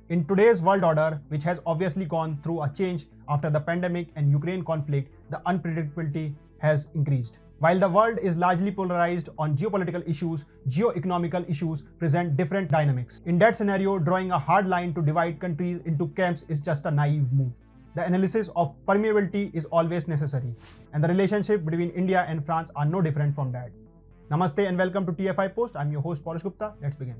In today's world order, which has obviously gone through a change after the pandemic and Ukraine conflict, the unpredictability has increased. While the world is largely polarized on geopolitical issues, geo-economical issues present different dynamics. In that scenario, drawing a hard line to divide countries into camps is just a naive move. The analysis of permeability is always necessary, and the relationship between India and France are no different from that. Namaste and welcome to TFI Post. I'm your host Piyush Gupta. Let's begin.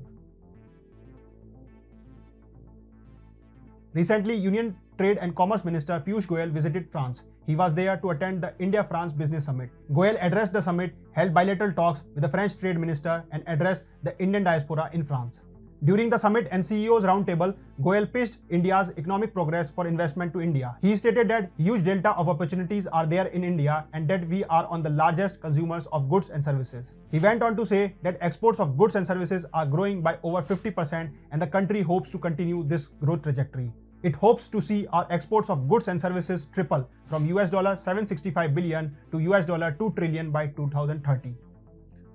Recently, Union Trade and Commerce Minister Piyush Goyal visited France. He was there to attend the India-France Business Summit. Goyal addressed the summit, held bilateral talks with the French Trade Minister, and addressed the Indian diaspora in France. During the summit and CEO's roundtable, Goyal pitched India's economic progress for investment to India. He stated that huge delta of opportunities are there in India and that we are on the largest consumers of goods and services. He went on to say that exports of goods and services are growing by over 50% and the country hopes to continue this growth trajectory. It hopes to see our exports of goods and services triple from $765 billion to $2 trillion by 2030.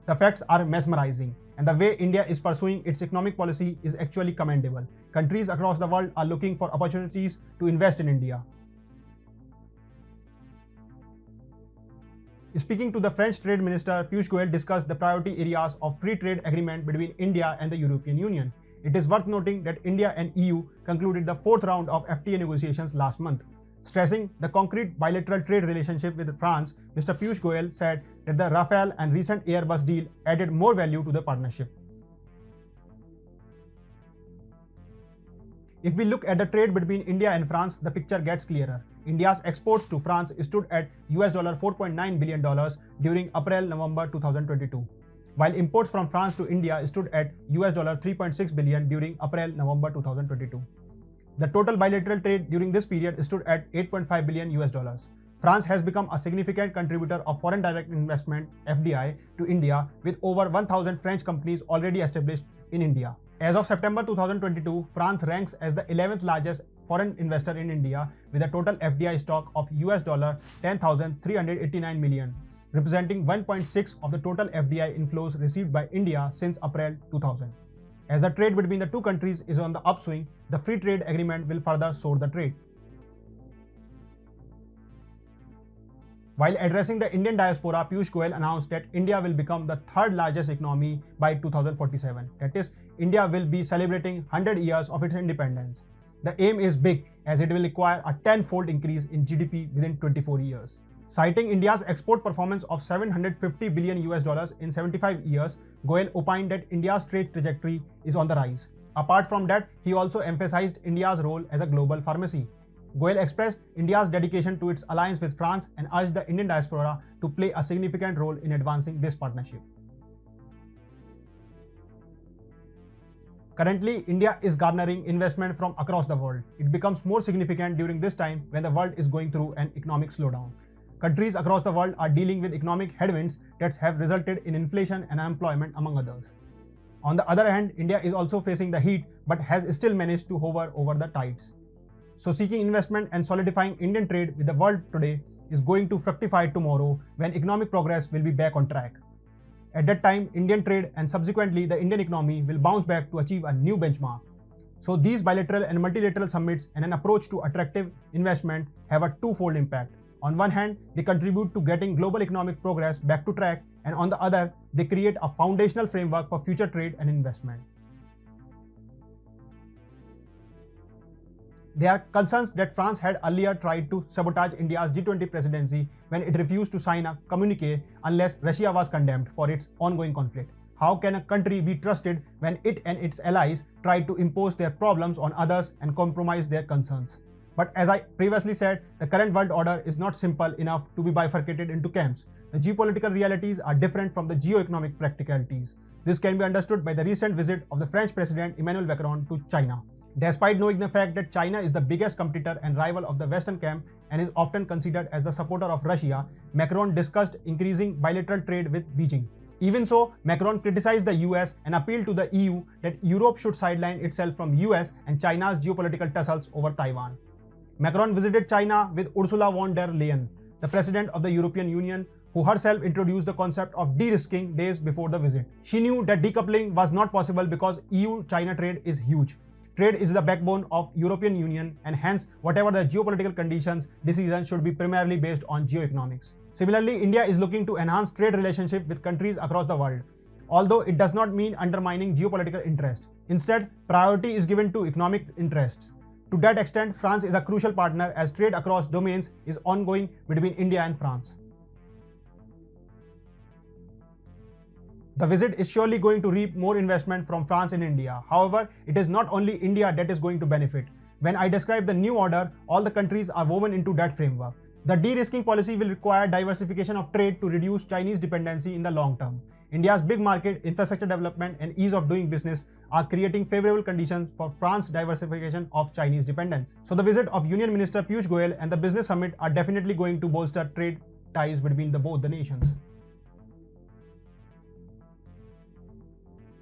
The facts are mesmerizing, and the way India is pursuing its economic policy is actually commendable. Countries across the world are looking for opportunities to invest in India. Speaking to the French Trade Minister, Piyush Goyal discussed the priority areas of free trade agreement between India and the European Union. It is worth noting that India and EU concluded the fourth round of FTA negotiations last month. Stressing the concrete bilateral trade relationship with France, Mr. Piyush Goyal said that the Rafale and recent Airbus deal added more value to the partnership. If we look at the trade between India and France, the picture gets clearer. India's exports to France stood at $4.9 billion during April-November 2022. While imports from France to India stood at $3.6 billion during April-November 2022. The total bilateral trade during this period stood at $8.5 billion. France has become a significant contributor of foreign direct investment (FDI) to India, with over 1,000 French companies already established in India. As of September 2022, France ranks as the 11th largest foreign investor in India with a total FDI stock of $10,389 million. Representing 1.6% of the total FDI inflows received by India since April 2000. As the trade between the two countries is on the upswing, the free trade agreement will further soar the trade. While addressing the Indian diaspora, Piyush Goyal announced that India will become the third largest economy by 2047. That is, India will be celebrating 100 years of its independence. The aim is big, as it will require a 10-fold increase in GDP within 24 years. Citing India's export performance of $750 billion in 75 years, Goyal opined that India's trade trajectory is on the rise. Apart from that, he also emphasized India's role as a global pharmacy. Goyal expressed India's dedication to its alliance with France and urged the Indian diaspora to play a significant role in advancing this partnership. Currently, India is garnering investment from across the world. It becomes more significant during this time when the world is going through an economic slowdown. Countries across the world are dealing with economic headwinds that have resulted in inflation and unemployment, among others. On the other hand, India is also facing the heat but has still managed to hover over the tides. So seeking investment and solidifying Indian trade with the world today is going to fructify tomorrow when economic progress will be back on track. At that time, Indian trade and subsequently the Indian economy will bounce back to achieve a new benchmark. So these bilateral and multilateral summits and an approach to attractive investment have a twofold impact. On one hand, they contribute to getting global economic progress back to track, and on the other, they create a foundational framework for future trade and investment. There are concerns that France had earlier tried to sabotage India's G20 presidency when it refused to sign a communique unless Russia was condemned for its ongoing conflict. How can a country be trusted when it and its allies try to impose their problems on others and compromise their concerns? But as I previously said, the current world order is not simple enough to be bifurcated into camps. The geopolitical realities are different from the geo-economic practicalities. This can be understood by the recent visit of the French President Emmanuel Macron to China. Despite knowing the fact that China is the biggest competitor and rival of the Western camp and is often considered as the supporter of Russia, Macron discussed increasing bilateral trade with Beijing. Even so, Macron criticized the US and appealed to the EU that Europe should sideline itself from US and China's geopolitical tussles over Taiwan. Macron visited China with Ursula von der Leyen, the president of the European Union, who herself introduced the concept of de-risking days before the visit. She knew that decoupling was not possible because EU-China trade is huge. Trade is the backbone of European Union, and hence whatever the geopolitical conditions, decisions should be primarily based on geoeconomics. Similarly, India is looking to enhance trade relationship with countries across the world, although it does not mean undermining geopolitical interest. Instead, priority is given to economic interests. To that extent, France is a crucial partner as trade across domains is ongoing between India and France. The visit is surely going to reap more investment from France in India. However, it is not only India that is going to benefit. When I describe the new order, all the countries are woven into that framework. The de-risking policy will require diversification of trade to reduce Chinese dependency in the long term. India's big market, infrastructure development, and ease of doing business are creating favorable conditions for France's diversification of Chinese dependence. So the visit of Union Minister Piyush Goyal and the business summit are definitely going to bolster trade ties between both the nations.